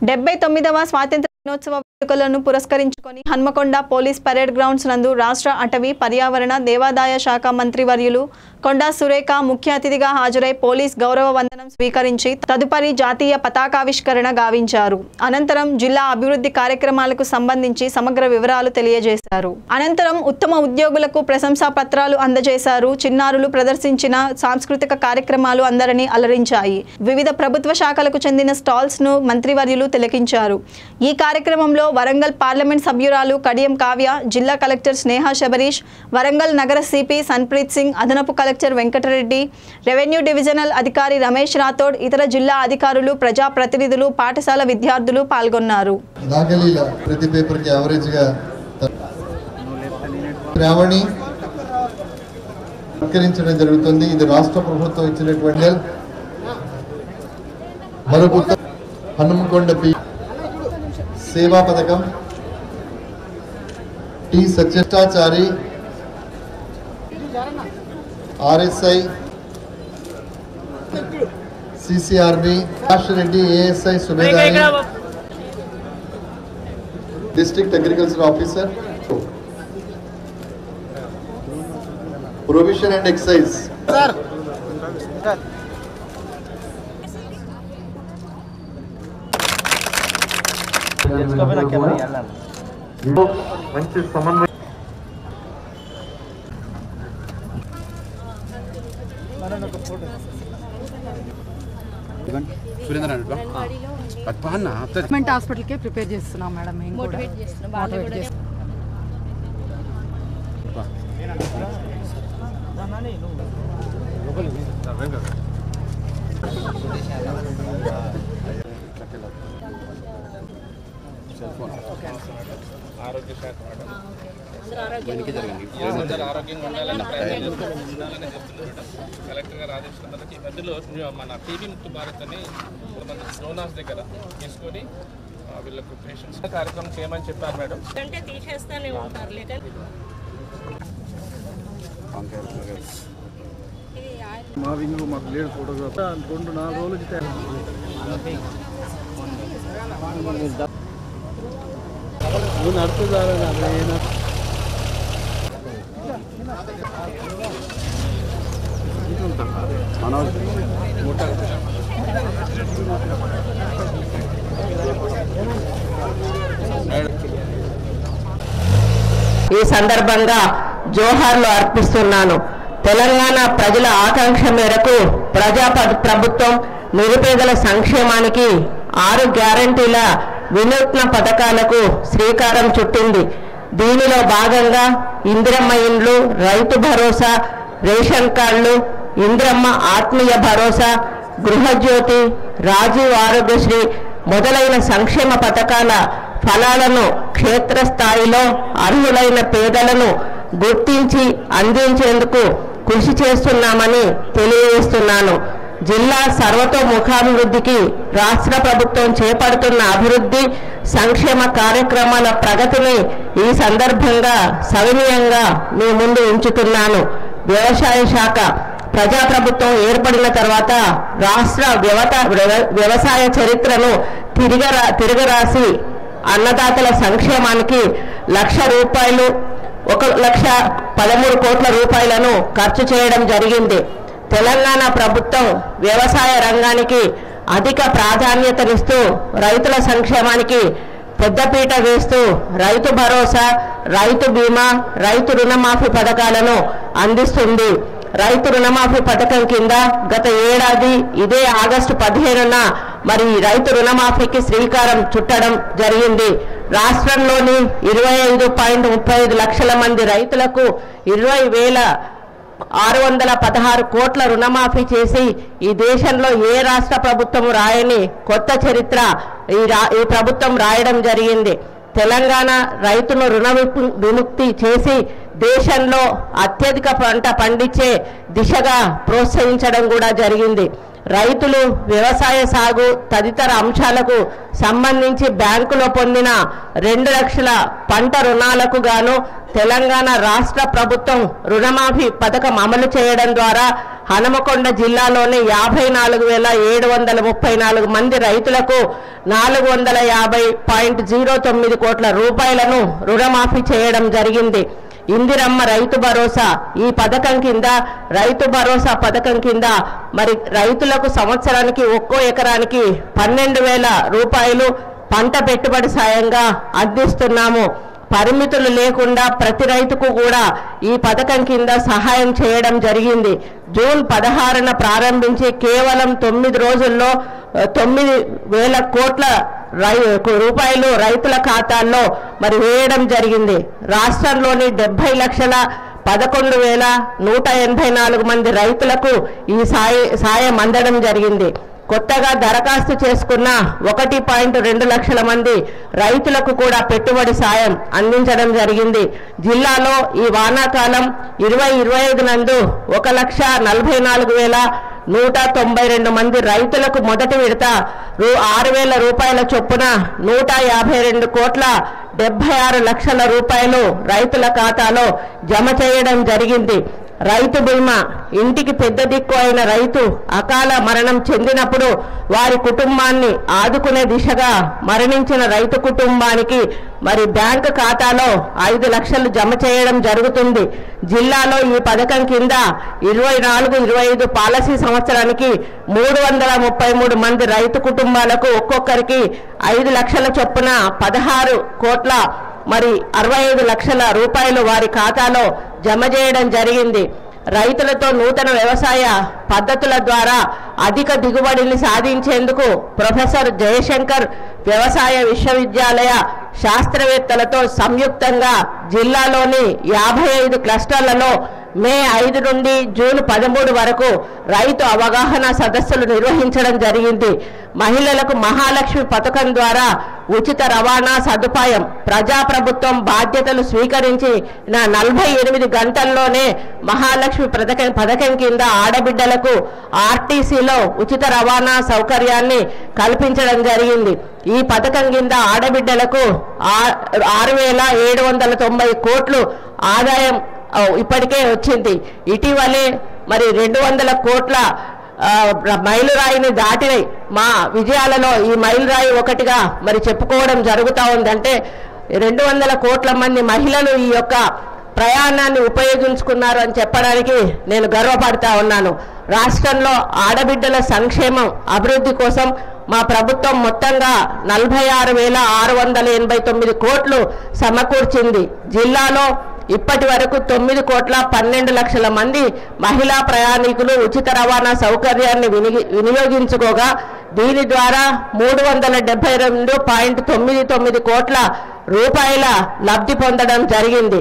79వ స్వాతంత్ర దినోత్సవ వేడుకలను పురస్కరించుకొని హన్మకొండ పోలీస్ పరేడ్ గ్రౌండ్స్ నందు రాష్ట్ర అటవీ పర్యావరణ దేవాదాయ శాఖ మంత్రి వర్యులు కొండా సురేఖ ముఖ్య అతిథిగా హాజరై పోలీస్ గౌరవ వందనం స్వీకరించి తదుపరి జాతీయ పతాకావిష్కరణ గావించారు. అనంతరం జిల్లా అభివృద్ధి కార్యక్రమాలకు సంబంధించి సమగ్ర వివరాలు తెలియజేశారు. అనంతరం ఉత్తమ ఉద్యోగులకు ప్రశంసా పత్రాలు అందజేశారు. చిన్నారులు ప్రదర్శించిన సాంస్కృతిక కార్యక్రమాలు అందరినీ అలరించాయి. వివిధ ప్రభుత్వ శాఖలకు చెందిన స్టాల్స్ ను మంత్రివర్యులు తిలకించారు. ఈ కార్యక్రమంలో వరంగల్ పార్లమెంట్ సభ్యురాలు కడియం కావ్య, జిల్లా కలెక్టర్ స్నేహ శబరీష్, వరంగల్ నగర సిపి సన్ప్రీత్ సింగ్, అదనపు కలెక్టర్ వెంకటరెడ్డి, రెవెన్యూ డివిజనల్ అధికారి రమేష్ రాథోడ్, ఇతర జిల్లా అధికారులు, ప్రజా ప్రతినిధులు, పాఠశాల విద్యార్థులు పాల్గొన్నారు. హనుమకొండ సేవా పథకం టి సత్యష్టాచారి RSI CCRB Reddy ASI Subedari district agriculture officer prohibition and excise మంచి సమన్వయం గవర్నమెంట్ హాస్పిటల్ కే ప్రిపేర్ చేస్తున్నాం మేడం. మేము మోటివేట్ చేస్తున్నాం. ఆరోగ్య శాఖ అందరూ ఆరోగ్యంగా ఉండాలని ప్రయత్నం ఉండాలని చెప్తున్నారు. కలెక్టర్ గారు ఆదేశిస్తున్నారు. ఈ మధ్యలో మన టీబీ ముక్త భారత్ అని కొంతమంది స్లోనాస్ దగ్గర తీసుకొని వీళ్ళకు పేషెంట్స్ కార్యక్రమం చేయమని చెప్పారు మేడం. అంటే తీసేస్తానే ఉంటారు లేక మా వింగ్ మాకు లేడు ఫోటోగ్రాఫర్ 2-4 రోజులు ఈ సందర్భంగా జోహార్లు అర్పిస్తున్నాను. తెలంగాణ ప్రజల ఆకాంక్ష మేరకు ప్రజా ప్రభుత్వం నిరుపేదల సంక్షేమానికి 6 గ్యారంటీల వినూత్న పథకాలకు శ్రీకారం చుట్టింది. దీనిలో భాగంగా ఇందిరమ్మ ఇండ్లు, రైతు భరోసా, రేషన్ కార్డులు, ఇందిరమ్మ ఆత్మీయ భరోసా, గృహజ్యోతి, రాజీవ్ ఆరోగ్యశ్రీ మొదలైన సంక్షేమ పథకాల ఫలాలను క్షేత్రస్థాయిలో అర్హులైన పేదలను గుర్తించి అందించేందుకు కృషి చేస్తున్నామని తెలియజేస్తున్నాను. జిల్లా సర్వతోముఖాభివృద్ధికి రాష్ట్ర ప్రభుత్వం చేపడుతున్న అభివృద్ధి సంక్షేమ కార్యక్రమాల ప్రగతిని ఈ సందర్భంగా సవినయంగా మీ ముందు ఉంచుతున్నాను. వ్యవసాయ శాఖ ప్రజాప్రభుత్వం ఏర్పడిన తర్వాత రాష్ట్ర వ్యవసాయ చరిత్రను తిరగరాసి అన్నదాతల సంక్షేమానికి ₹1,00,000 1,13 కోట్ల రూపాయలను ఖర్చు చేయడం జరిగింది. తెలంగాణ ప్రభుత్వం వ్యవసాయ రంగానికి అధిక ప్రాధాన్యతనిస్తూ రైతుల సంక్షేమానికి పెద్దపీట వేస్తూ రైతు భరోసా, రైతు బీమా, రైతు రుణమాఫీ పథకాలను అందిస్తుంది. రైతు రుణమాఫీ పథకం కింద గత ఏడాది ఇదే ఆగస్టు 15న మరి రైతు రుణమాఫీకి శ్రీకారం చుట్టడం జరిగింది. రాష్ట్రంలోని 25.35 లక్షల మంది రైతులకు 20,616 కోట్ల రుణమాఫీ చేసి ఈ దేశంలో ఏ రాష్ట్ర ప్రభుత్వం రాయని కొత్త చరిత్ర ఈ ప్రభుత్వం రాయడం జరిగింది. తెలంగాణ రైతును రుణ విముక్తి చేసి దేశంలో అత్యధిక పంట పండించే దిశగా ప్రోత్సహించడం కూడా జరిగింది. రైతులు వ్యవసాయ సాగు తదితర అంశాలకు సంబంధించి బ్యాంకులో పొందిన 2 లక్షల పంట రుణాలకు గాను తెలంగాణ రాష్ట్ర ప్రభుత్వం రుణమాఫీ పథకం అమలు చేయడం ద్వారా హనుమకొండ జిల్లాలోని 54,734 మంది రైతులకు 450.09 కోట్ల రూపాయలను రుణమాఫీ చేయడం జరిగింది. ఇందిరమ్మ రైతు భరోసా ఈ పథకం కింద రైతు భరోసా పథకం కింద మరి రైతులకు సంవత్సరానికి ఒక్కో ఎకరానికి 12,000 రూపాయలు పంట పెట్టుబడి సాయంగా అందిస్తున్నాము. పరిమితులు లేకుండా ప్రతి రైతుకు కూడా ఈ పథకం కింద సహాయం చేయడం జరిగింది. జూన్ 16న ప్రారంభించి కేవలం 9 రోజుల్లో 9,000 కోట్ల రూపాయలు రైతుల ఖాతాల్లో మరి వేయడం జరిగింది. రాష్ట్రంలోని 70,11,184 మంది రైతులకు ఈ సాయం అందడం జరిగింది. కొత్తగా దరఖాస్తు చేసుకున్న 1.2 లక్షల మంది రైతులకు కూడా పెట్టుబడి సాయం అందించడం జరిగింది. జిల్లాలో ఈ వానాకాలం 2025 నందు 1,44,192 మంది రైతులకు మొదటి విడత 6,000 రూపాయల చొప్పున 152 కోట్ల 76 లక్షల రూపాయలు రైతుల ఖాతాలో జమ చేయడం జరిగింది. రైతు బీమా ఇంటికి పెద్ద దిక్కు అయిన రైతు అకాల మరణం చెందినప్పుడు వారి కుటుంబాన్ని ఆదుకునే దిశగా మరణించిన రైతు కుటుంబానికి మరి బ్యాంకు ఖాతాలో 5 లక్షలు జమ చేయడం జరుగుతుంది. జిల్లాలో ఈ పథకం కింద 24-25 పాలసీ సంవత్సరానికి 333 మంది రైతు కుటుంబాలకు ఒక్కొక్కరికి 5 లక్షల చొప్పున 16 కోట్ల మరి 65 లక్షల రూపాయలు వారి ఖాతాలో జమ చేయడం జరిగింది. రైతులతో నూతన వ్యవసాయ పద్ధతుల ద్వారా అధిక దిగుబడిని సాధించేందుకు ప్రొఫెసర్ జయశంకర్ వ్యవసాయ విశ్వవిద్యాలయ శాస్త్రవేత్తలతో సంయుక్తంగా జిల్లాలోని 55 క్లస్టర్లలో మే 5 నుండి జూన్ 13 వరకు రైతు అవగాహన సదస్సులు నిర్వహించడం జరిగింది. మహిళలకు మహాలక్ష్మి పథకం ద్వారా ఉచిత రవాణా సదుపాయం ప్రజాప్రభుత్వం బాధ్యతలు స్వీకరించి 48 గంటల్లోనే మహాలక్ష్మి పథకం కింద ఆడబిడ్డలకు ఆర్టీసీలో ఉచిత రవాణా సౌకర్యాన్ని కల్పించడం జరిగింది. ఈ పథకం కింద ఆడబిడ్డలకు 6,790 కోట్లు ఆదాయం ఇప్పటికే వచ్చింది. ఇటీవలే మరి 200 కోట్ల మైలురాయిని దాటినాయి. మా విజయాలలో ఈ మైలురాయి ఒకటిగా మరి చెప్పుకోవడం జరుగుతూ ఉందంటే 200 కోట్ల మంది మహిళలు ఈ యొక్క ప్రయాణాన్ని ఉపయోగించుకున్నారు అని చెప్పడానికి నేను గర్వపడతా ఉన్నాను. రాష్ట్రంలో ఆడబిడ్డల సంక్షేమం అభివృద్ధి కోసం మా ప్రభుత్వం మొత్తంగా 46,689 కోట్లు సమకూర్చింది. జిల్లాలో ఇప్పటి వరకు 9,12 లక్షల మంది మహిళా ప్రయాణికులు ఉచిత రవాణా సౌకర్యాన్ని వినియోగించుకోగా దీని ద్వారా 372.99 కోట్ల రూపాయల లబ్ధి పొందడం జరిగింది.